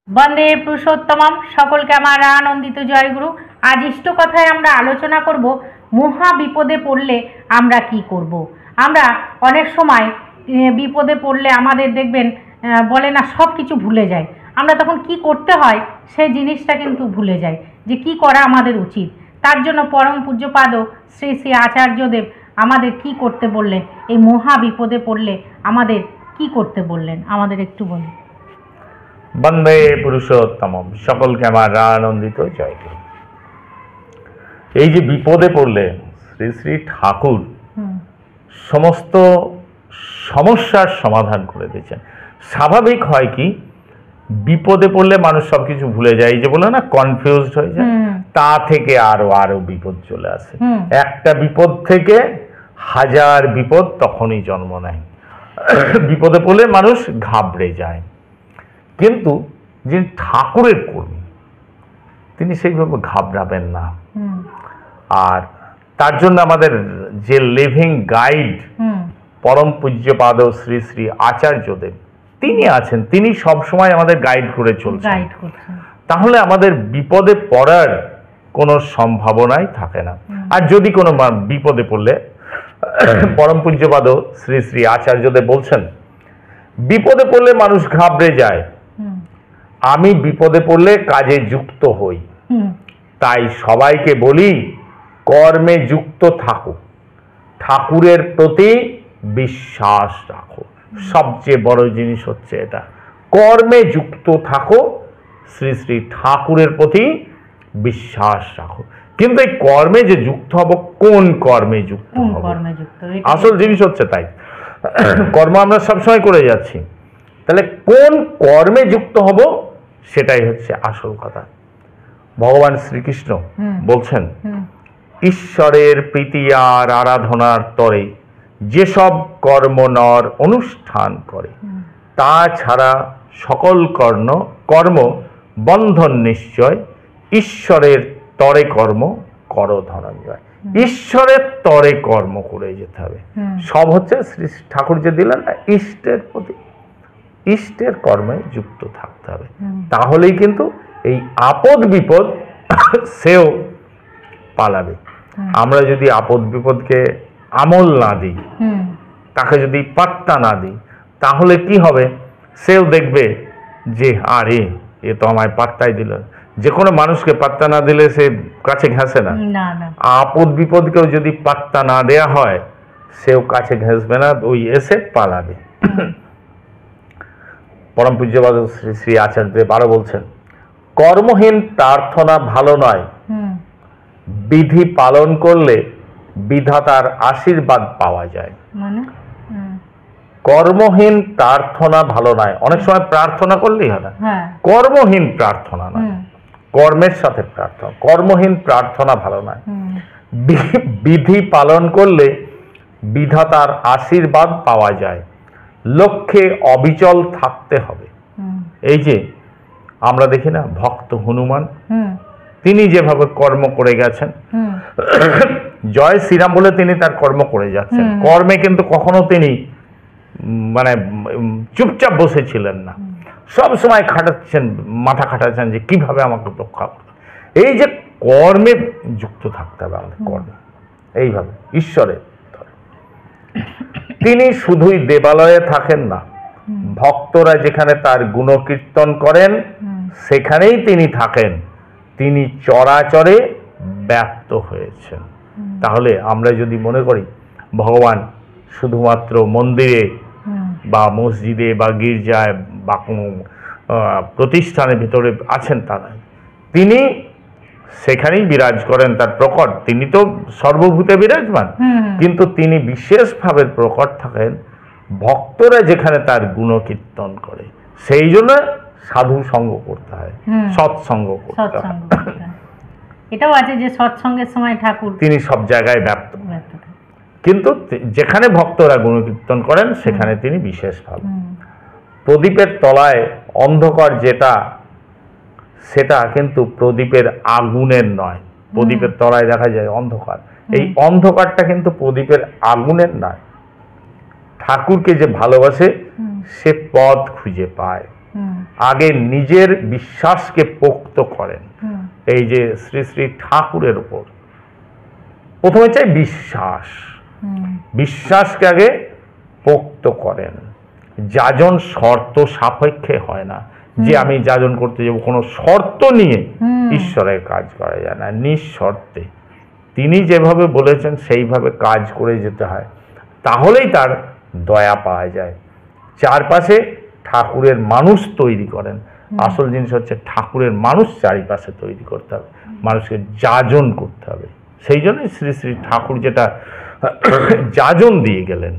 বন্দে পুরুষোত্তমম। সকলকে আমার আনন্দিত জয়গুরু। আজ ইষ্ট কথায় আমরা আলোচনা করব মহা বিপদে পড়লে আমরা কি করব। আমরা অনেক সময় বিপদে পড়লে আমাদের দেখবেন বলে না সব কিছু ভুলে যায়। আমরা তখন কি করতে হয় সেই জিনিসটা কিন্তু ভুলে যাই যে কি করা আমাদের উচিত। তার জন্য পরম পূজ্যপাদ শ্রী শ্রী আচার্যদেব আমাদের কি করতে বললেন, এই মহা বিপদে পড়লে আমাদের কি করতে বললেন আমাদের একটু বলুন। বন্দে পুরুষোত্তমম। সকলকে আমার আনন্দিত জয়গুরু। এই যে বিপদে পড়লে শ্রী শ্রী ঠাকুর সমস্ত সমস্যার সমাধান করে দিয়েছেন। স্বাভাবিক হয় কি, বিপদে পড়লে মানুষ সবকিছু ভুলে যায়, এই যে বলে না কনফিউজড হয়ে যায়, তা থেকে আরো বিপদ চলে আসে। একটা বিপদ থেকে হাজার বিপদ তখনই জন্ম নেয়। বিপদে পড়লে মানুষ ঘাবড়ে যায়, কিন্তু যিনি ঠাকুরের কর্মী তিনি সেইভাবে ঘাবড়াবেন না। আর তার জন্য আমাদের যে লিভিং গাইড পরম পূজ্যপাদ শ্রী শ্রী আচার্যদেব তিনি আছেন, তিনি সবসময় আমাদের গাইড করে চলছেন। তাহলে আমাদের বিপদে পড়ার কোনো সম্ভাবনাই থাকে না। আর যদি কোনো বিপদে পড়লে পরম পূজ্যপাদ শ্রী শ্রী আচার্যদেব বলছেন, বিপদে পড়লে মানুষ ঘাবড়ে যায়, আমি বিপদে পড়লে কাজে যুক্ত হই। তাই সবাইকে বলি কর্মে যুক্ত থাকো, ঠাকুরের প্রতি বিশ্বাস রাখো। সবচেয়ে বড় জিনিস হচ্ছে এটা, কর্মে যুক্ত থাকো, শ্রী শ্রী ঠাকুরের প্রতি বিশ্বাস রাখো। কিন্তু এই কর্মে যে যুক্ত হব, কোন কর্মে যুক্ত হব, আসল জিনিস হচ্ছে তাই। কর্ম আমরা সবসময় করে যাচ্ছি, তাহলে কোন কর্মে যুক্ত হব সেটাই হচ্ছে আসল কথা। ভগবান শ্রীকৃষ্ণ বলছেন, ঈশ্বরের প্রীতি আর আরাধনার তরে যেসব কর্ম নর অনুষ্ঠান করে, তা ছাড়া সকল কর্ম বন্ধন নিশ্চয়। ঈশ্বরের তরে কর্ম করো ধনঞ্জয়। ঈশ্বরের তরে কর্ম করে যেতে হবে। সব হচ্ছে শ্রী ঠাকুর যে দিলেন না, ইষ্টের প্রতি, ইষ্টের কর্মে যুক্ত থাকতে হবে। তাহলেই কিন্তু এই আপদ বিপদ সেও পালাবে। আমরা যদি আপদ বিপদকে আমল না দিই, তাকে যদি পাত্তা না দিই, তাহলে কি হবে, সেও দেখবে যে আরে এ তো আমায় পাত্তাই দিল। যে কোনো মানুষকে পাত্তা না দিলে সে কাছে ঘেঁষে না। আপদ বিপদকেও যদি পাত্তা না দেয়া হয়, সেও কাছে ঘেঁষবে না, ওই এসে পালাবে। পরম পূজ্যপাদ শ্রী শ্রী আচার্যদেব আরো বলছেন, কর্মহীন প্রার্থনা ভালো নয়, বিধি পালন করলে বিধাতার আশীর্বাদ পাওয়া যায়। কর্মহীন প্রার্থনা ভালো নয়। অনেক সময় প্রার্থনা করলেই হয় না, কর্মহীন প্রার্থনা নয়, কর্মের সাথে প্রার্থনা। কর্মহীন প্রার্থনা ভালো নয়, বিধি পালন করলে বিধাতার আশীর্বাদ পাওয়া যায়। লক্ষ্যে অবিচল থাকতে হবে। এই যে আমরা দেখি না ভক্ত হনুমান, তিনি যেভাবে কর্ম করে গেছেন, জয় শ্রীরাম বলে তিনি তার কর্ম করে যাচ্ছেন। কর্মে কিন্তু কখনো তিনি মানে চুপচাপ বসেছিলেন না, সব সময় খাটাচ্ছেন, মাথা খাটাচ্ছেন যে কিভাবে আমাকে রক্ষা করতে। এই যে কর্মে যুক্ত থাকতে হবে আমাদের, কর্মে এইভাবে ঈশ্বরের। তিনি শুধুই দেবালয়ে থাকেন না, ভক্তরা যেখানে তার গুণকীর্তন করেন সেখানেই তিনি থাকেন। তিনি চরাচরে ব্যাপ্ত হয়েছেন। তাহলে আমরা যদি মনে করি ভগবান শুধুমাত্র মন্দিরে বা মসজিদে বা গির্জায় বা কোনো প্রতিষ্ঠানের ভিতরে আছেন, তা নয়। তিনি সেখানেই বিরাজ করেন, তার প্রকট। তিনি তো সর্বভূতে বিরাজমান, কিন্তু তিনি বিশেষভাবে প্রকট থাকেন ভক্তরা যেখানে তার গুণকীর্তন করে। সেই জন্য সাধু সঙ্গ করতে হয়, সৎসঙ্গ করতে হয়। এটাও আছে যে সৎসঙ্গের সময় ঠাকুর তিনি সব জায়গায় ব্যপ্ত, কিন্তু যেখানে ভক্তরা গুণকীর্তন করেন সেখানে তিনি বিশেষভাবে। প্রদীপের তলায় অন্ধকার যেটা, সেটা কিন্তু প্রদীপের আগুনের নয়। প্রদীপের তলায় দেখা যায় অন্ধকার, এই অন্ধকারটা কিন্তু প্রদীপের আগুনের নয়। ঠাকুরকে যে ভালোবাসে সে পথ খুঁজে পায়। আগে নিজের বিশ্বাসকে পোক্ত করেন। এই যে শ্রী শ্রী ঠাকুরের উপর প্রথমে চাই বিশ্বাস, বিশ্বাসকে আগে পোক্ত করেন। যাজন শর্ত সাপেক্ষে হয় না, যে আমি যাজন করতে যাব কোনো শর্ত নিয়ে ঈশ্বরের কাজ করা যায় না, নিঃশর্তে তিনি যেভাবে বলেছেন সেইভাবে কাজ করে যেতে হয়, তাহলেই তার দয়া পাওয়া যায়। চারপাশে ঠাকুরের মানুষ তৈরি করেন। আসল জিনিস হচ্ছে ঠাকুরের মানুষ চারিপাশে তৈরি করতে হবে, মানুষকে যাজন করতে হবে। সেই জন্যই শ্রী শ্রী ঠাকুর যেটা যাজন দিয়ে গেলেন,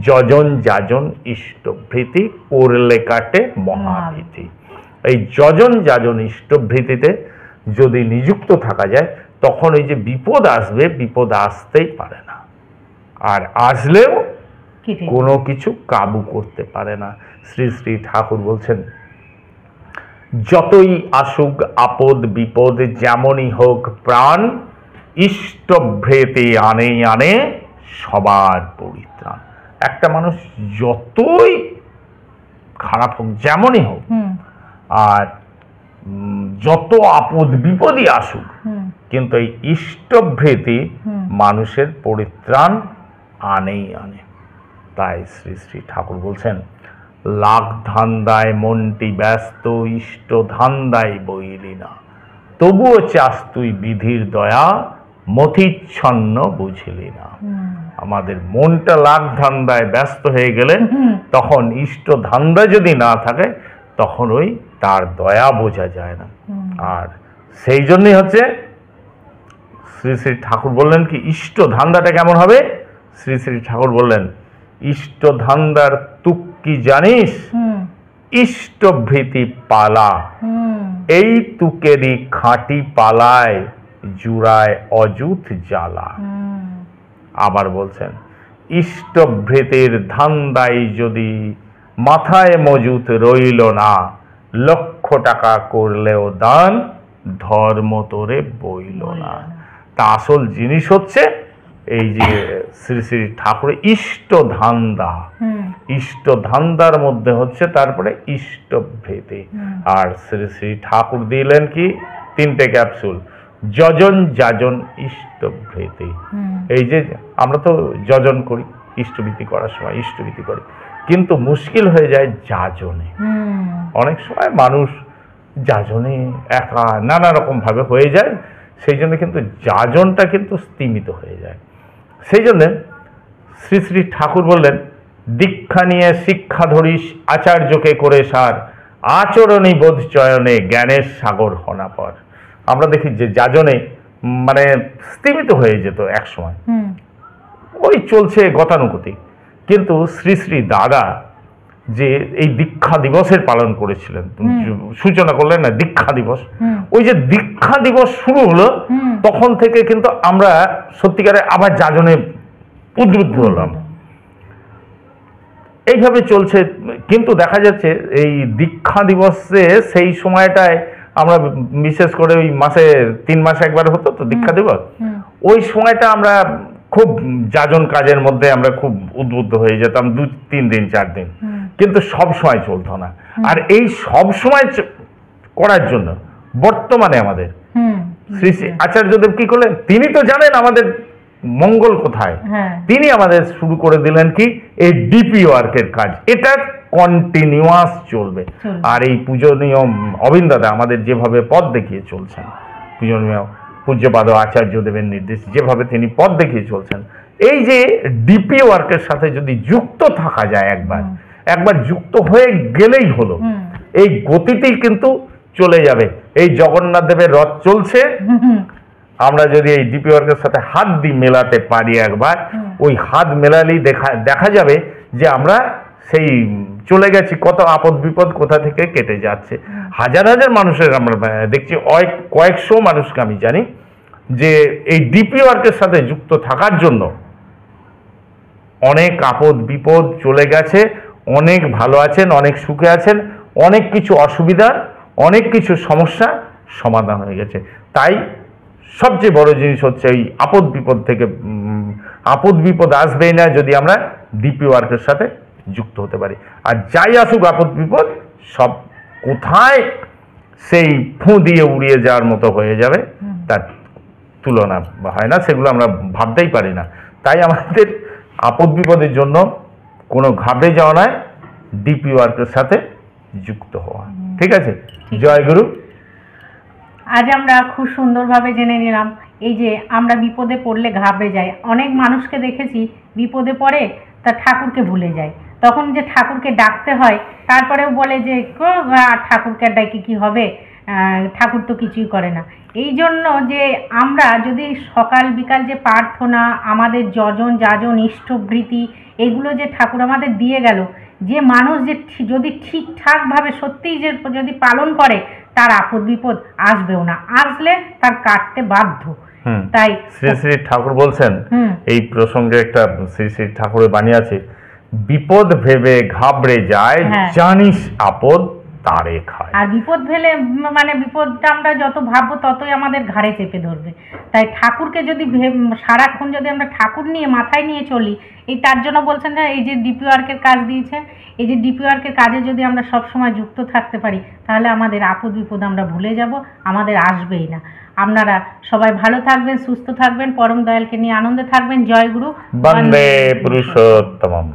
যজন যাজন ইষ্টভৃতি করলে কাটে মহাভীতি। এই যজন যাজন ইষ্টভৃতিতে যদি নিযুক্ত থাকা যায়, তখন ওই যে বিপদ আসবে, বিপদ আসতেই পারে না, আর আসলেও কোনো কিছু কাবু করতে পারে না। শ্রী শ্রী ঠাকুর বলছেন, যতই আসুক আপদ বিপদ যেমনই হোক প্রাণ, ইষ্টভৃতি আনে আনে সবার পরিত্রাণ। একটা মানুষ যতই খারাপ হোক, যেমনই হোক, আর যত আপদ বিপদই আসুক, কিন্তু এই ইষ্টভৃতি মানুষের পরিত্রাণ আনেই আনে। তাই শ্রী শ্রী ঠাকুর বলছেন, লাখ ধান্দায় মনটি ব্যস্ত, ইষ্ট ধান্দায় বইলি না, তবুও চাস তুই বিধির দয়া, মতিচ্ছন্ন বুঝিলি না। আমাদের মনটা লাখ ধান্দায় ব্যস্ত হয়ে গেলে, তখন ইষ্ট ধান্দা যদি না থাকে, তখন ওই তার দয়া বোঝা যায় না। আর সেই জন্যই হচ্ছে শ্রী শ্রী ঠাকুর বললেন কি, ইষ্ট ধান্দাটা কেমন হবে? শ্রী শ্রী ঠাকুর বললেন, ইষ্ট ধান্দার তুক কি জানিস? ইষ্টভৃতি পালা, এই তুকেরই খাঁটি পালায় জুড়ায় অযুত জ্বালা। আবার বলছেন, ইষ্টভৃতির ধান্দায় যদি মাথায় মজুত রইল না, লক্ষ টাকা করলেও দান, ধর্ম তোরে বইল না। তা আসল জিনিস হচ্ছে এই যে শ্রী শ্রী ঠাকুরের ইষ্ট ধান্দা, ইষ্ট ধান্দার মধ্যে হচ্ছে তারপরে ইষ্টভৃতি। আর শ্রী শ্রী ঠাকুর দিলেন কি 3টে ক্যাপসুল, যজন যাজন ইষ্টভৃতি। এই যে আমরা তো যজন করি, ইষ্টভৃতি করার সময় ইষ্টভৃতি করি, কিন্তু মুশকিল হয়ে যায় যাজনে। অনেক সময় মানুষ যাজনে একা নানা রকম ভাবে হয়ে যায়, সেই জন্য কিন্তু যাজনটা কিন্তু স্তিমিত হয়ে যায়। সেই জন্য শ্রী শ্রী ঠাকুর বললেন, দীক্ষা নিয়ে শিক্ষা ধরিস, আচার্যকে করে সার, আচরণী বোধ চয়নে জ্ঞানের সাগর হনাপর। আমরা দেখি যে যাজনে মানে স্তিমিত হয়ে যেত এক সময়, ওই চলছে গতানুগতিক, কিন্তু শ্রী শ্রী দাদা যে এই দীক্ষা দিবসের পালন করেছিলেন, সূচনা করলেন না দীক্ষা দিবস, ওই যে দীক্ষা দিবস শুরু হলো, তখন থেকে কিন্তু আমরা সত্যিকারে আবার যাজনে উদ্বুদ্ধ হলাম। এইভাবে চলছে। কিন্তু দেখা যাচ্ছে এই দীক্ষা দিবসে সেই সময়টায় আমরা বিশেষ করে ওই মাসে 3 মাসে একবার হতো তো দীক্ষা দিবস, ওই সময়টা আমরা খুব যাজন কাজের মধ্যে আমরা খুব উদ্বুদ্ধ হয়ে যেতাম, 2-3 দিন 4 দিন, কিন্তু সব সময় চলতো না। আর এই সব সময় করার জন্য বর্তমানে আমাদের শ্রী শ্রী আচার্যদেব কি করলেন, তিনি তো জানেন আমাদের মঙ্গল কোথায়, তিনি আমাদের শুরু করে দিলেন কি এই ডিপি ওয়ার্কের কাজ, এটা কন্টিনিউয়াস চলবে। আর এই পূজনীয় অবিন্দ দাদা আমাদের যেভাবে পথ দেখিয়ে চলছেন, পূজনীয় পূজ্যপাদ আচার্যদেবের নির্দেশ যেভাবে তিনি পথ দেখিয়ে চলছেন, এই যে ডিপি ওয়ার্কের সাথে যদি যুক্ত থাকা যায়, একবার যুক্ত হয়ে গেলেই হলো, এই গতিতেই কিন্তু চলে যাবে। এই জগন্নাথ দেবের রথ চলছে, আমরা যদি এই ডিপি ওয়ার্কের সাথে হাত দিয়ে মেলাতে পারি একবার, ওই হাত মেলালেই দেখা যাবে যে আমরা সেই চলে গেছি, কত আপদ বিপদ কোথা থেকে কেটে যাচ্ছে। হাজার হাজার মানুষের আমরা দেখছি, কয়েকশো মানুষকে আমি জানি যে এই ডিপি ওয়ার্কের সাথে যুক্ত থাকার জন্য অনেক আপদ বিপদ চলে গেছে, অনেক ভালো আছেন, অনেক সুখে আছেন, অনেক কিছু অসুবিধা, অনেক কিছু সমস্যা সমাধান হয়ে গেছে। তাই সবচেয়ে বড় জিনিস হচ্ছে এই আপদ বিপদ থেকে, আপদ বিপদ আসবেই না যদি আমরা ডিপি ওয়ার্কের সাথে যুক্ত হতে পারি। আর যাই আসুক আপদ বিপদ, সব কোথায় সেই ফু দিয়ে উড়িয়ে যাওয়ার মতো হয়ে যাবে তার তুলনা হয় না, সেগুলো আমরা ভাবতেই পারি না। তাই আমাদের আপদ বিপদের জন্য কোনো ঘাবড়ে যাওয়া নয়, ডিপি ওয়ার্কের সাথে যুক্ত হওয়া। ঠিক আছে, জয় গুরু। আজ আমরা খুব সুন্দরভাবে জেনে নিলাম এই যে আমরা বিপদে পড়লে ঘাবড়ে যাই। অনেক মানুষকে দেখেছি বিপদে পড়ে তা ঠাকুরকে ভুলে যায়, তখন যে ঠাকুরকে ডাকতে হয় তারপরেও বলে যে ঠাকুরকে ডাকি কি হবে, ঠাকুর তো কিছুই করে না। এই জন্য যে আমরা যদি সকাল বিকাল যে প্রার্থনা, আমাদের যজন যাজন ইষ্টবৃত্তি, এগুলো যে ঠাকুর আমাদের দিয়ে গেল, যে মানুষ যে যদি ঠিকঠাকভাবে সত্যিই যে যদি পালন করে তার আপদ বিপদ আসবেও না, আসলে তার কাটতে বাধ্য। তাই শ্রী শ্রী ঠাকুর বলছেন এই প্রসঙ্গে, একটা শ্রী শ্রী ঠাকুরের বাণী আছে, বিপদ ভেবে ঘাবড়ে যায়, জানিস আপদ তারে খায়। আর বিপদ ভেলে মানে বিপদটা আমরা যত ভাববো ততই আমাদের ঘাড়ে চেপে ধরবে। তাই ঠাকুরকে যদি সারাক্ষণ যদি আমরা ঠাকুর নিয়ে মাথায় নিয়ে চলি, এই তার জন্য বলছেন না এই যে ডিপি ওয়ার্কের কাজ দিয়েছে, এই যে ডিপি ওয়ার্কের কাজে যদি আমরা সব সময় যুক্ত থাকতে পারি তাহলে আমাদের আপদ বিপদ আমরা ভুলে যাব, আমাদের আসবেই না। আপনারা সবাই ভালো থাকবেন, সুস্থ থাকবেন, পরম দয়ালকে নিয়ে আনন্দে থাকবেন। জয় গুরু। বন্দে পুরুষোত্তমম।